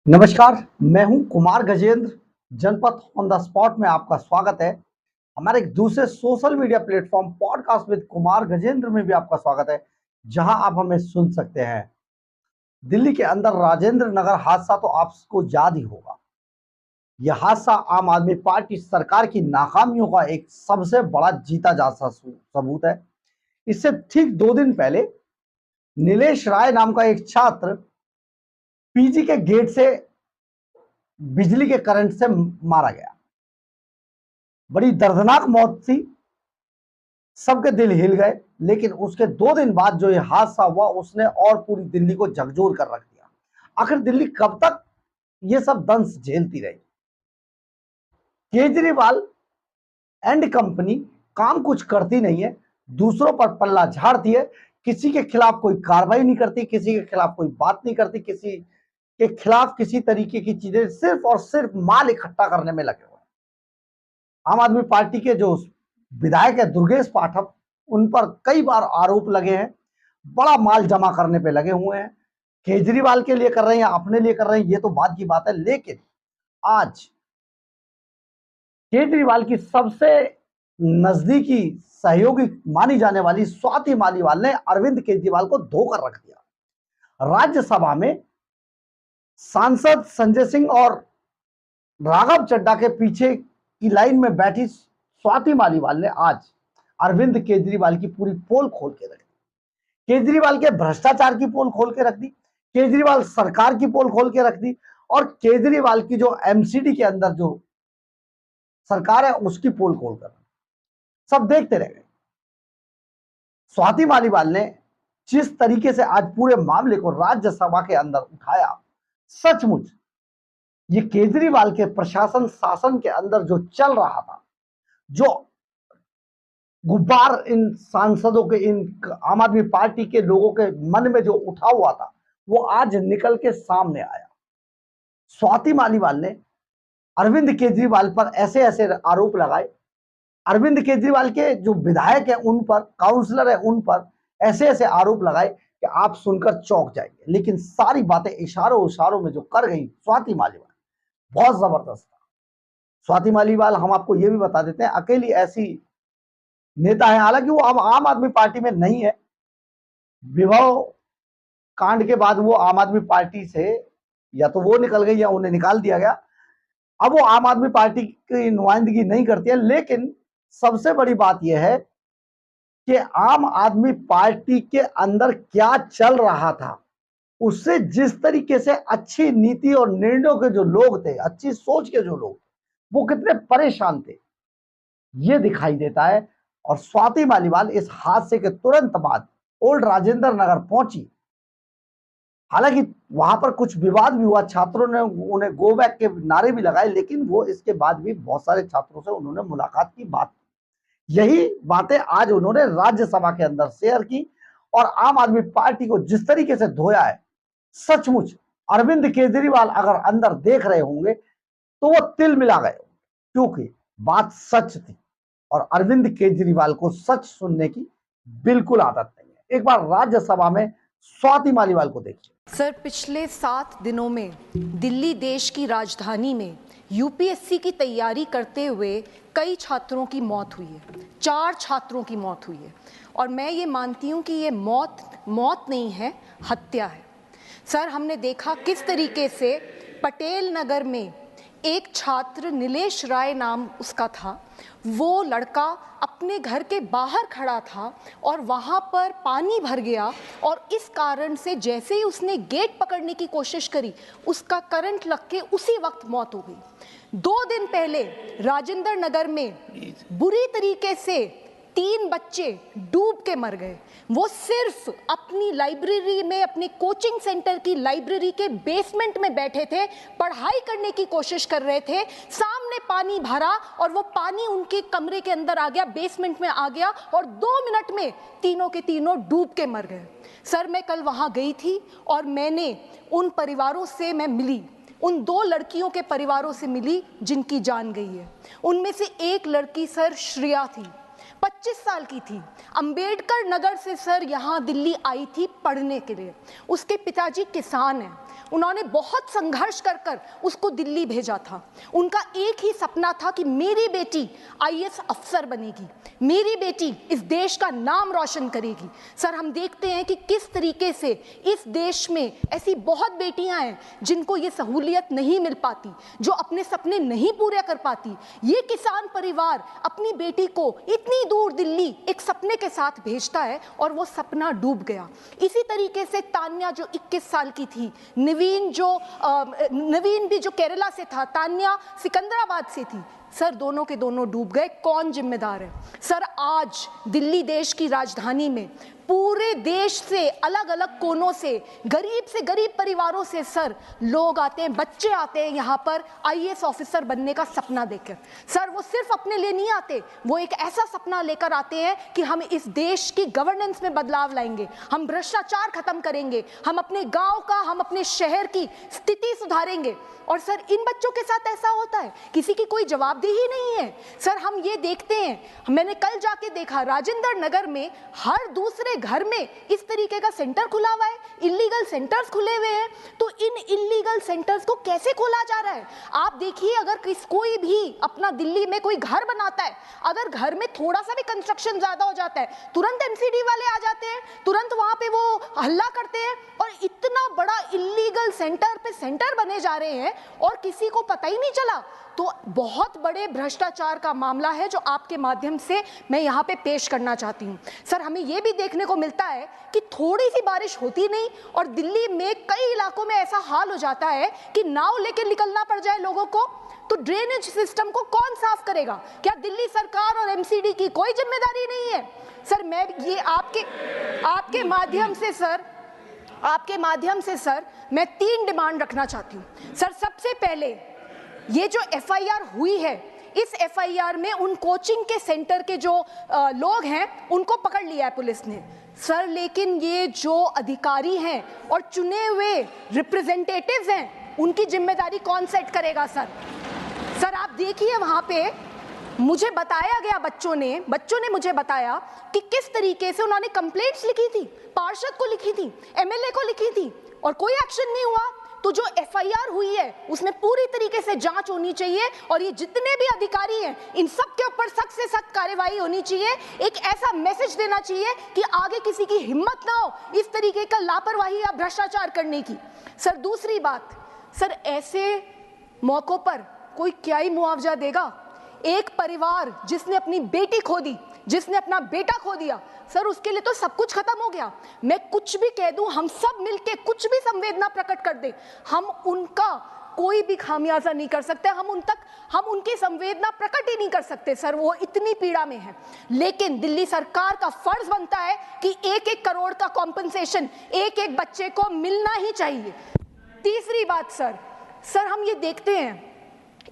नमस्कार, मैं हूं कुमार गजेंद्र। जनपद ऑन द स्पॉट में आपका स्वागत है। हमारे एक दूसरे social media platform podcast with Kumar Gajendra में भी आपका स्वागत है, जहां आप हमें सुन सकते हैं। दिल्ली के अंदर राजेंद्र नगर हादसा तो आपको याद ही होगा। यह हादसा आम आदमी पार्टी सरकार की नाकामियों का एक सबसे बड़ा जीता जाता सबूत है। इससे ठीक 2 दिन पहले नीलेश राय नाम का एक छात्र पीजी के गेट से बिजली के करंट से मारा गया। बड़ी दर्दनाक मौत थी, सबके दिल हिल गए। लेकिन उसके 2 दिन बाद जो ये हादसा हुआ, उसने और पूरी दिल्ली को झकझोर कर रख दिया। आखिर दिल्ली कब तक ये सब दंश झेलती रही? केजरीवाल एंड कंपनी काम कुछ करती नहीं है, दूसरों पर पल्ला झाड़ती है, किसी के खिलाफ कोई कार्रवाई नहीं करती, किसी के खिलाफ कोई बात नहीं करती, किसी के खिलाफ किसी तरीके की चीजें, सिर्फ और सिर्फ माल इकट्ठा करने में लगे हुए हैं। आम आदमी पार्टी के जो विधायक है दुर्गेश पाठक, उन पर कई बार आरोप लगे हैं, बड़ा माल जमा करने पे लगे हुए हैं। केजरीवाल के लिए कर रहे हैं या अपने लिए कर रहे हैं, ये तो बात की बात है। लेकिन आज केजरीवाल की सबसे नजदीकी सहयोगी मानी जाने वाली स्वाति मालीवाल ने अरविंद केजरीवाल को धोकर रख दिया। राज्यसभा में सांसद संजय सिंह और राघव चड्ढा के पीछे की लाइन में बैठी स्वाति मालीवाल ने आज अरविंद केजरीवाल की पूरी पोल खोल के रख दी। केजरीवाल के भ्रष्टाचार की पोल खोल के रख दी, केजरीवाल सरकार की पोल खोल के रख दी, और केजरीवाल की जो एमसीडी के अंदर जो सरकार है उसकी पोल खोल कर सब देखते रह गए। स्वाति मालीवाल ने जिस तरीके से आज पूरे मामले को राज्यसभा के अंदर उठाया, सचमुच ये केजरीवाल के प्रशासन शासन के अंदर जो चल रहा था, जो गुब्बार इन सांसदों के, इन आम आदमी पार्टी के लोगों के मन में जो उठा हुआ था, वो आज निकल के सामने आया। स्वाति मालीवाल ने अरविंद केजरीवाल पर ऐसे ऐसे आरोप लगाए, अरविंद केजरीवाल के जो विधायक है उन पर, काउंसलर है उन पर ऐसे ऐसे आरोप लगाए कि आप सुनकर चौंक जाएंगे। लेकिन सारी बातें इशारों इशारों में जो कर गई स्वाति मालीवाल, बहुत जबरदस्त था। स्वाति मालीवाल, हम आपको ये भी बता देते हैं, अकेली ऐसी नेता है, हालांकि वो अब आम आदमी पार्टी में नहीं है। विभव कांड के बाद वो आम आदमी पार्टी से या तो वो निकल गई या उन्हें निकाल दिया गया। अब वो आम आदमी पार्टी की नुमाइंदगी नहीं करती है। लेकिन सबसे बड़ी बात यह है कि आम आदमी पार्टी के अंदर क्या चल रहा था, उससे जिस तरीके से अच्छी नीति और निर्णयों के जो लोग थे, अच्छी सोच के जो लोग, वो कितने परेशान थे, ये दिखाई देता है। और स्वाति मालीवाल इस हादसे के तुरंत बाद ओल्ड राजेंद्र नगर पहुंची। हालांकि वहां पर कुछ विवाद भी हुआ, छात्रों ने उन्हें गो बैक के नारे भी लगाए, लेकिन वो इसके बाद भी बहुत सारे छात्रों से उन्होंने मुलाकात की, बात, यही बातें आज उन्होंने राज्यसभा के अंदर शेयर की। और आम आदमी पार्टी को जिस तरीके से धोया है, सचमुच अरविंद केजरीवाल अगर अंदर देख रहे होंगे तो वो तिल मिला गए, क्योंकि बात सच थी और अरविंद केजरीवाल को सच सुनने की बिल्कुल आदत नहीं है। एक बार राज्यसभा में स्वाति मालीवाल को देखिए। सर, पिछले 7 दिनों में दिल्ली देश की राजधानी में यूपीएससी की तैयारी करते हुए कई छात्रों की मौत हुई है। 4 छात्रों की मौत हुई है और मैं ये मानती हूँ कि ये मौत नहीं है, हत्या है। सर, हमने देखा किस तरीके से पटेल नगर में एक छात्र, नीलेश राय नाम उसका था, वो लड़का अपने घर के बाहर खड़ा था और वहाँ पर पानी भर गया और इस कारण से जैसे ही उसने गेट पकड़ने की कोशिश करी, उसका करंट लग के उसी वक्त मौत हो गई। 2 दिन पहले राजेंद्र नगर में बुरी तरीके से 3 बच्चे डूब के मर गए। वो सिर्फ अपनी लाइब्रेरी में, अपने कोचिंग सेंटर की लाइब्रेरी के बेसमेंट में बैठे थे, पढ़ाई करने की कोशिश कर रहे थे, सामने पानी भरा और वो पानी उनके कमरे के अंदर आ गया, बेसमेंट में आ गया और 2 मिनट में तीनों के तीनों डूब के मर गए। सर, मैं कल वहाँ गई थी और मैंने उन परिवारों से मैं मिली, उन 2 लड़कियों के परिवारों से मिली जिनकी जान गई है। उनमें से एक लड़की सर श्रेया थी, 25 साल की थी, अंबेडकर नगर से सर यहाँ दिल्ली आई थी पढ़ने के लिए। उसके पिताजी किसान हैं उन्होंने बहुत संघर्ष कर कर उसको दिल्ली भेजा था। उनका एक ही सपना था कि मेरी बेटी आईएएस अफसर बनेगी, मेरी बेटी इस देश का नाम रोशन करेगी। सर, हम देखते हैं कि किस तरीके से इस देश में ऐसी बहुत बेटियां हैं जिनको ये सहूलियत नहीं मिल पाती, जो अपने सपने नहीं पूरे कर पाती। ये किसान परिवार अपनी बेटी को इतनी दूर दिल्ली एक सपने के साथ भेजता है और वो सपना डूब गया। इसी तरीके से तान्या जो 21 साल की थी, नवीन भी जो केरला से था, तान्या सिकंदराबाद से थी। सर, दोनों के दोनों डूब गए। कौन जिम्मेदार है? सर, आज दिल्ली देश की राजधानी में पूरे देश से, अलग अलग कोनों से गरीब परिवारों से सर लोग आते हैं, बच्चे आते हैं यहाँ पर आईएएस ऑफिसर बनने का सपना देखकर। सर, वो सिर्फ अपने लिए नहीं आते, वो एक ऐसा सपना लेकर आते हैं कि हम इस देश की गवर्नेंस में बदलाव लाएंगे, हम भ्रष्टाचार खत्म करेंगे, हम अपने गांव का, हम अपने शहर की स्थिति सुधारेंगे। और सर, इन बच्चों के साथ ऐसा होता है, किसी की कोई जवाबदेही नहीं है। सर, हम ये देखते हैं, मैंने कल जाके देखा राजेंद्र नगर में हर दूसरे घर में इस तरीके का सेंटर खुला हुआ है, इलीगल सेंटर्स खुले हुए हैं। तो इन इलीगल सेंटर्स को कैसे खोला जा रहा है? आप देखिए, अगर कोई भी अपना दिल्ली में कोई घर बनाता है, अगर घर में थोड़ा सा भी कंस्ट्रक्शन ज्यादा हो जाता है, तुरंत एमसीडी वाले आ जाते हैं, तुरंत वहां पे वो हल्ला करते हैं और इतना बड़ा इलीगल सेंटर पे सेंटर बने जा रहे हैं और किसी को पता ही नहीं चला। तो बहुत बड़े भ्रष्टाचार का मामला है जो आपके माध्यम से मैं यहाँ पे पेश करना चाहती हूँ। सर, हमें ये भी देखने को मिलता है कि थोड़ी सी बारिश होती नहीं और दिल्ली में कई इलाकों में ऐसा हाल हो जाता है कि नाव लेकर निकलना पड़ जाए लोगों को। तो ड्रेनेज सिस्टम को कौन साफ करेगा? क्या दिल्ली सरकार और एमसीडी की कोई जिम्मेदारी नहीं है? सर, मैं ये आपके माध्यम से सर मैं 3 डिमांड रखना चाहती हूँ। सर, सबसे पहले ये जो एफआईआर हुई है, इस एफआईआर में उन कोचिंग के सेंटर के जो लोग हैं उनको पकड़ लिया है पुलिस ने। सर, लेकिन ये जो अधिकारी हैं और चुने हुए रिप्रेजेंटेटिव्स हैं, उनकी जिम्मेदारी कौन सेट करेगा? सर, आप देखिए, वहां पे मुझे बताया गया, बच्चों ने मुझे बताया कि किस तरीके से उन्होंने कंप्लेंट्स लिखी थी, पार्षद को लिखी थी, एमएलए को लिखी थी और कोई एक्शन नहीं हुआ। तो जो एफआईआर हुई है उसमें पूरी तरीके से जांच होनी चाहिए और ये जितने भी अधिकारी हैं इन सब के ऊपर सख्त से सख्त कार्रवाई होनी चाहिए। एक ऐसा मैसेज देना चाहिए कि आगे किसी की हिम्मत ना हो इस तरीके का लापरवाही या भ्रष्टाचार करने की। सर, दूसरी बात, सर, ऐसे मौकों पर कोई क्या ही मुआवजा देगा? एक परिवार जिसने अपनी बेटी खो दी, जिसने अपना बेटा खो दिया, सर, उसके लिए तो सब कुछ खत्म हो गया। मैं कुछ भी कह दूं, हम सब मिलके कुछ भी संवेदना प्रकट कर दें, हम उनका कोई भी खामियाजा नहीं कर सकते, हम उनकी संवेदना प्रकट ही नहीं कर सकते। सर, वो इतनी पीड़ा में है। लेकिन दिल्ली सरकार का फर्ज बनता है कि 1-1 करोड़ का कॉम्पनसेशन एक बच्चे को मिलना ही चाहिए। तीसरी बात, सर, हम ये देखते हैं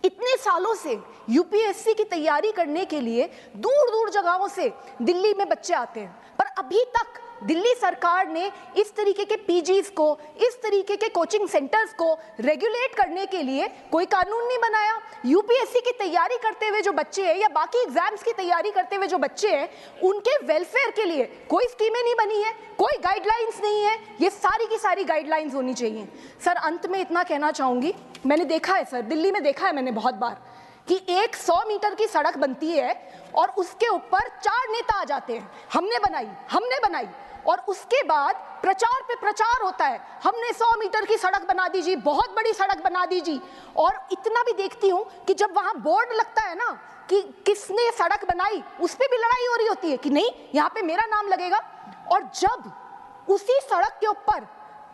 इतने सालों से यूपीएससी की तैयारी करने के लिए दूर दूर जगहों से दिल्ली में बच्चे आते हैं, पर अभी तक दिल्ली सरकार ने इस तरीके के पीजीज को, इस तरीके के कोचिंग सेंटर्स को रेगुलेट करने के लिए कोई कानून नहीं बनाया। यूपीएससी की तैयारी करते हुए जो बच्चे हैं या बाकी एग्जाम्स की तैयारी करते हुए जो बच्चे हैं, उनके वेलफेयर के लिए कोई स्कीमें नहीं बनी है, कोई गाइडलाइंस नहीं है। ये सारी की सारी गाइडलाइंस होनी चाहिए। सर, अंत में इतना कहना चाहूंगी, मैंने देखा है सर, दिल्ली में देखा है मैंने बहुत बार कि एक 100 मीटर की सड़क बनती है और उसके ऊपर 4 नेता आ जाते हैं, हमने बनाई, और उसके बाद प्रचार पे प्रचार होता है, हमने 100 मीटर की सड़क बना दी जी, बहुत बड़ी सड़क बना दी जी। और इतना भी देखती हूँ कि जब वहां बोर्ड लगता है ना कि किसने सड़क बनाई, उस पर भी लड़ाई हो रही होती है कि नहीं यहाँ पे मेरा नाम लगेगा। और जब उसी सड़क के ऊपर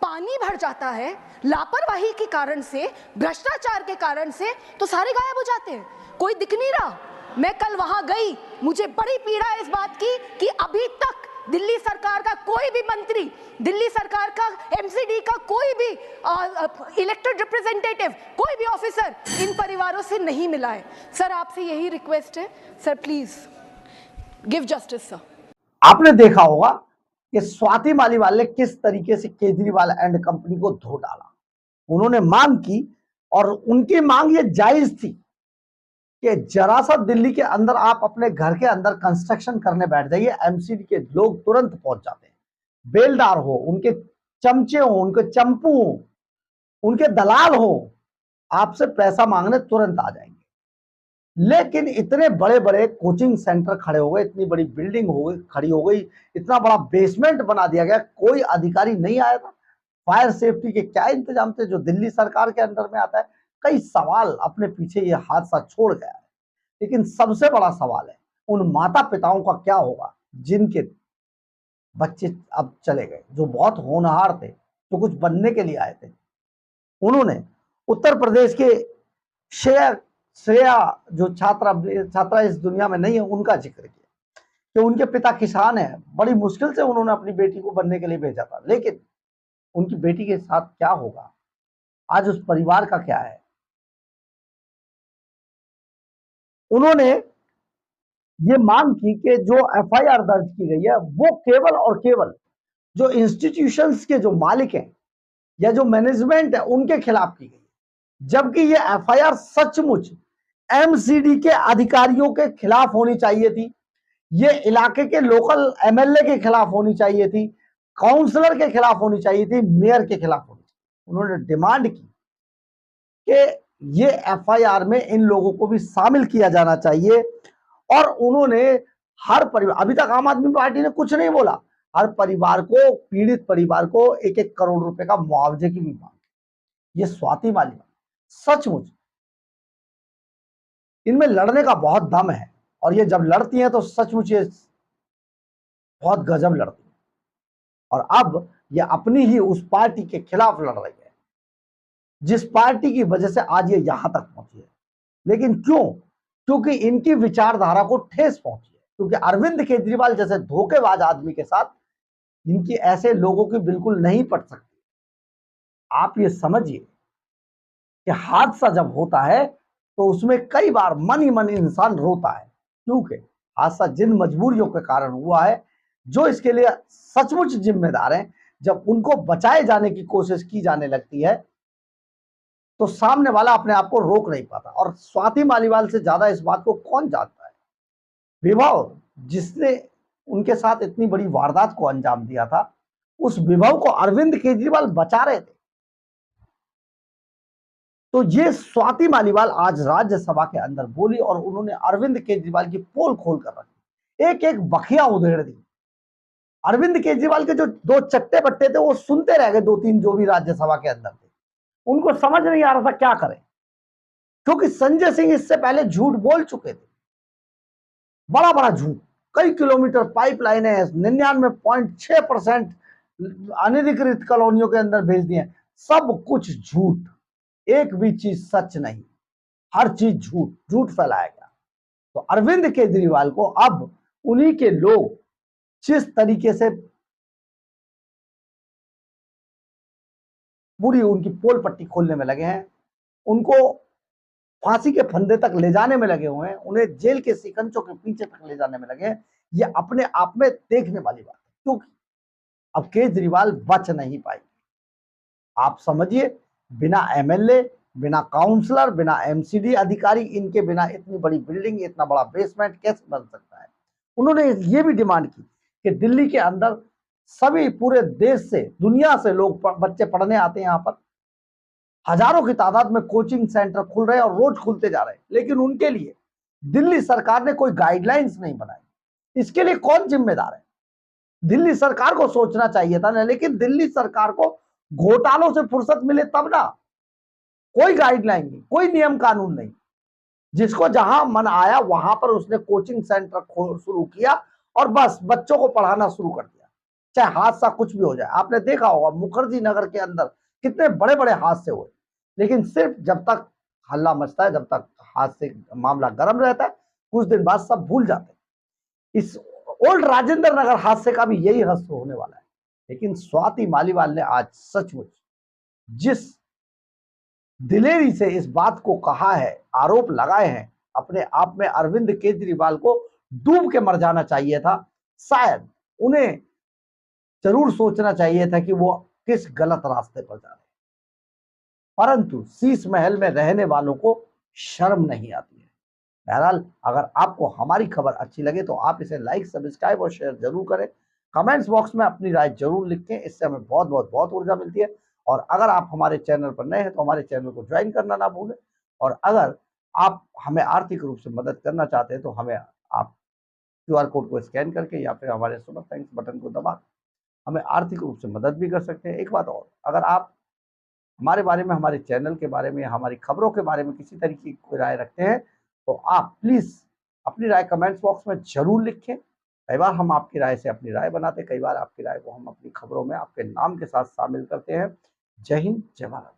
पानी भर जाता है लापरवाही के कारण से, भ्रष्टाचार के कारण से, तो सारे गायब हो जाते हैं, कोई दिख नहीं रहा। मैं कल वहां गई, मुझे बड़ी पीड़ा है इस बात की कि अभी तक दिल्ली सरकार का कोई भी मंत्री, दिल्ली सरकार का एमसीडी का कोई भी इलेक्टेड रिप्रेजेंटेटिव, कोई भी ऑफिसर इन परिवारों से नहीं मिला है। सर, आपसे यही रिक्वेस्ट है, sir please give justice. Sir, आपने देखा होगा कि स्वाति मालीवाल ने किस तरीके से केजरीवाल एंड कंपनी को धो डाला। उन्होंने मांग की और उनकी मांग ये जायज थी कि जरा सा दिल्ली के अंदर आप अपने घर के अंदर कंस्ट्रक्शन करने बैठ जाइए, एमसीडी के लोग तुरंत पहुंच जाते हैं, बेलदार हो, उनके चमचे हो, उनके चंपू हो, उनके दलाल हो, आपसे पैसा मांगने तुरंत आ जाएंगे। लेकिन इतने बड़े बड़े कोचिंग सेंटर खड़े हो गए, इतनी बड़ी बिल्डिंग हो गई, खड़ी हो गई, इतना बड़ा बेसमेंट बना दिया गया, कोई अधिकारी नहीं आया था। फायर सेफ्टी के क्या इंतजाम थे जो दिल्ली सरकार के अंडर में आता है? कई सवाल अपने पीछे ये हादसा छोड़ गया है। लेकिन सबसे बड़ा सवाल है उन माता पिताओं का क्या होगा जिनके बच्चे अब चले गए, जो बहुत होनहार थे, जो कुछ बनने के लिए आए थे। उन्होंने उत्तर प्रदेश के श्रेया श्रेया जो छात्रा इस दुनिया में नहीं है, उनका जिक्र किया कि उनके पिता किसान है, बड़ी मुश्किल से उन्होंने अपनी बेटी को बनने के लिए भेजा था। लेकिन उनकी बेटी के साथ क्या होगा, आज उस परिवार का क्या है? उन्होंने ये मांग की कि जो एफआईआर दर्ज की गई है वो केवल और केवल जो इंस्टीट्यूशंस के जो मालिक हैं या जो मैनेजमेंट है उनके खिलाफ की गई, जबकि ये एफआईआर सचमुच एमसीडी के अधिकारियों के खिलाफ होनी चाहिए थी, ये इलाके के लोकल एमएलए के खिलाफ होनी चाहिए थी, काउंसलर के खिलाफ होनी चाहिए थी, मेयर के खिलाफ होनी चाहिए। उन्होंने डिमांड की कि ये एफआईआर में इन लोगों को भी शामिल किया जाना चाहिए। और उन्होंने हर परिवार, अभी तक आम आदमी पार्टी ने कुछ नहीं बोला, हर परिवार को, पीड़ित परिवार को 1-1 करोड़ रुपए का मुआवजे की भी मांग। ये स्वाति मालिवाल सचमुच इनमें लड़ने का बहुत दम है, और ये जब लड़ती हैं तो सचमुच ये बहुत गजब लड़ती है। और अब ये अपनी ही उस पार्टी के खिलाफ लड़ रही है जिस पार्टी की वजह से आज ये यहां तक पहुंची है। लेकिन क्यों? क्योंकि इनकी विचारधारा को ठेस पहुंची है, क्योंकि अरविंद केजरीवाल जैसे धोखेबाज आदमी के साथ इनकी ऐसे लोगों की बिल्कुल नहीं पट सकती। आप ये समझिए कि हादसा जब होता है तो उसमें कई बार मन ही मन इंसान रोता है, क्योंकि हादसा जिन मजबूरियों के कारण हुआ है, जो इसके लिए सचमुच जिम्मेदार हैं, जब उनको बचाए जाने की कोशिश की जाने लगती है तो सामने वाला अपने आप को रोक नहीं पाता। और स्वाति मालीवाल से ज्यादा इस बात को कौन जानता है? विभव, जिसने उनके साथ इतनी बड़ी वारदात को अंजाम दिया था, उस विभव को अरविंद केजरीवाल बचा रहे थे। तो ये स्वाति मालीवाल आज राज्यसभा के अंदर बोली और उन्होंने अरविंद केजरीवाल की पोल खोल कर रखी, एक एक बखिया उधेड़ दी। अरविंद केजरीवाल के जो 2 चट्टे बट्टे थे वो सुनते रह गए, 2-3 जो भी राज्यसभा के अंदर थे, उनको समझ नहीं आ रहा था क्या करें, क्योंकि संजय सिंह इससे पहले झूठ बोल चुके थे, बड़ा बड़ा झूठ। कई किलोमीटर पाइपलाइन है, 99.6% अनधिकृत कॉलोनियों के अंदर भेज दिए, सब कुछ झूठ, एक भी चीज सच नहीं, हर चीज झूठ, झूठ फैलाया गया। तो अरविंद केजरीवाल को अब उन्हीं के लोग जिस तरीके से पूरी उनकी पोल पट्टी खोलने में लगे हैं, उनको फांसी के फंदे तक ले जाने में लगे हुए हैं, उन्हें जेल के सिकंजों के पीछे तक ले जाने में लगे हैं, ये अपने आप में देखने वाली बात है, क्योंकि अब केजरीवाल बच नहीं पाएंगे। आप समझिए, बिना एमएलए, बिना काउंसलर, बिना एमसीडी अधिकारी, इनके बिना इतनी बड़ी बिल्डिंग, इतना बड़ा बेसमेंट कैसे बन सकता है? उन्होंने ये भी डिमांड की कि दिल्ली के अंदर सभी पूरे देश से, दुनिया से लोग बच्चे पढ़ने आते हैं, यहाँ पर हजारों की तादाद में कोचिंग सेंटर खुल रहे हैं और रोज खुलते जा रहे हैं, लेकिन उनके लिए दिल्ली सरकार ने कोई गाइडलाइंस नहीं बनाई। इसके लिए कौन जिम्मेदार है? दिल्ली सरकार को सोचना चाहिए था ना, लेकिन दिल्ली सरकार को घोटालों से फुर्सत मिले तब ना। कोई गाइडलाइन नहीं, कोई नियम कानून नहीं, जिसको जहां मन आया वहां पर उसने कोचिंग सेंटर शुरू किया और बस बच्चों को पढ़ाना शुरू कर दिया, चाहे हादसा कुछ भी हो जाए। आपने देखा होगा मुखर्जी नगर के अंदर कितने बड़े बड़े हादसे हुए, लेकिन सिर्फ जब तक हल्ला मचता है, जब तक हादसे मामला गर्म रहता है, कुछ दिन बाद सब भूल जाते हैं। इस ओल्ड राजेंद्र नगर हादसे का भी यही हश्र होने वाला है। लेकिन स्वाति मालीवाल ने आज सचमुच जिस दिलेरी से इस बात को कहा है, आरोप लगाए हैं, अपने आप में अरविंद केजरीवाल को डूब के मर जाना चाहिए था। शायद उन्हें जरूर सोचना चाहिए था कि वो किस गलत रास्ते पर जा रहे हैं, परंतु शीश महल में रहने वालों को शर्म नहीं आती है। बहरहाल, अगर आपको हमारी खबर अच्छी लगे तो आप इसे लाइक, सब्सक्राइब और शेयर जरूर करें। कमेंट्स बॉक्स में अपनी राय जरूर लिखें, इससे हमें बहुत बहुत बहुत ऊर्जा मिलती है। और अगर आप हमारे चैनल पर नए हैं तो हमारे चैनल को ज्वाइन करना ना भूलें। और अगर आप हमें आर्थिक रूप से मदद करना चाहते हैं तो हमें आप QR कोड को स्कैन करके या फिर हमारे सुपर थैंक्स बटन को दबा हमें आर्थिक रूप से मदद भी कर सकते हैं। एक बात और, अगर आप हमारे बारे में, हमारे चैनल के बारे में, हमारी खबरों के बारे में किसी तरीके की कोई राय रखते हैं तो आप प्लीज़ अपनी राय कमेंट्स बॉक्स में ज़रूर लिखें। कई बार हम आपकी राय से अपनी राय बनाते हैं, कई बार आपकी राय को हम अपनी खबरों में आपके नाम के साथ शामिल करते हैं। जय हिंद, जय भारत।